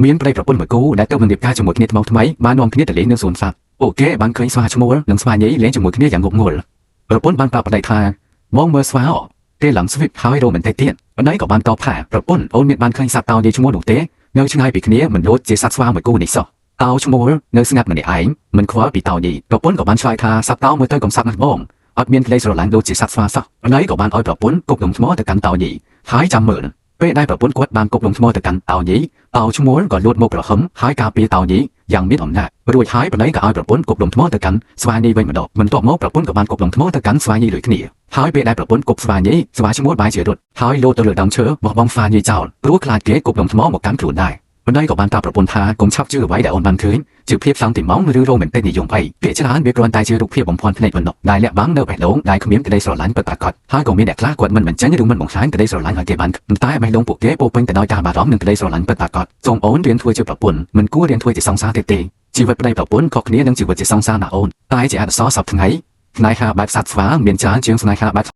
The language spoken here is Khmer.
មានប្តីប្រពន្ធមួយគូដែលទៅនឹងរៀបការជាមួយគ្នាថ្មីបាននាំគ្នាទៅលេងនៅសួនសត្វអូខេបានឃើញស្វាឈ្មោលនិងស្វាញីលេងជាមួយគ្នាយ៉ាងងប់ងល់ប្រពន្ធបានប្រាប់ប្តីថាមកមើលស្វាទេឡើងស្វីតហើយរ៉ូមែនទិកទៀតប្តីក៏បានតបថាប្រពន្ធអូនមានបានឃើញសត្វតោនិយាយឈ្មោះនោះទេនៅឆ្ងាយពីគ្នាមិនដូចជាសត្វស្វាមួយគូនេះសោះតោឈ្មោលនៅស្ងាត់ម្នាក់ឯងមិនខ្វល់ពីតោនិយាយប្រពន្ធក៏បានឆ្លើយថាសត្វតោមើលទៅកំសត់ណាស់បងអត់មានក្តីស្រឡាញ់ដូចជាសត្វស្វាសោះប្តីក៏បានឲ្យប្រពន្ធគប់លំថ្មទៅកាន់តោនិយាយហើយចាំមើលពេលដែលប្រពន្ធគាត់បានគប់លំថ្មទៅកាន់តោនិយាយតោឈ្មោលក៏លួចមកក្រហមហើយការពារតោនិយាយយ៉ាងមានអំណាចរួចហើយប្តីក៏ឲ្យប្រពន្ធគប់លំថ្មទៅកាន់ស្វាញីវិញម្ដងបន្ទាប់មកប្រពន្ធក៏បានគប់លំថ្មទៅកាន់ស្វាញីដូចគ្នាហើយពេលដែលប្រពន្ធគប់ស្វាញីស្វាឈ្មោលបែរជារត់ហើយលោតទៅលើដើមឈើបោះបង់ស្វាញីចោលព្រោះខ្លាចគេគប់លំថ្មមកកាន់ខ្លួនដែរប្តីក៏បានប្រាប់ប្រពន្ធថាកុំឆាប់ជឿអ្វីដែលអូនបានឃើញជាភាពសង់ទីម៉ងឬរ៉ូមែនទិកនិយមអីពាក្យច្រើនវាគ្រាន់តែជារូបភាពបំភាន់ភ្នែកប៉ុណ្ណោះដែលលាក់បាំងនៅបេះដូងដែលគ្មានក្តីស្រឡាញ់ពិតប្រាកដហើយក៏មានអ្នកខ្លះគាត់មិនបញ្ចេញឬមិនបង្ហាញក្តីស្រឡាញ់ឲ្យគេបានតែបេះដូងពួកគេពោពេញទៅដោយការបារម្ភនិងក្តីស្រឡាញ់ពិតប្រាកដសូមអូនរៀនធ្វើជាប្រពន្ធមិនគួររៀនធ្វើជាសង្សារទេជីវិតប្តីប្រពន្ធខុសគ្នានឹងជីវិតជាសង្សារណាអូនតែជាអក្សរសពថ្ងៃស្នេហាបែបសត្វស្វាមានច្រើនជាងស្នេហាបែប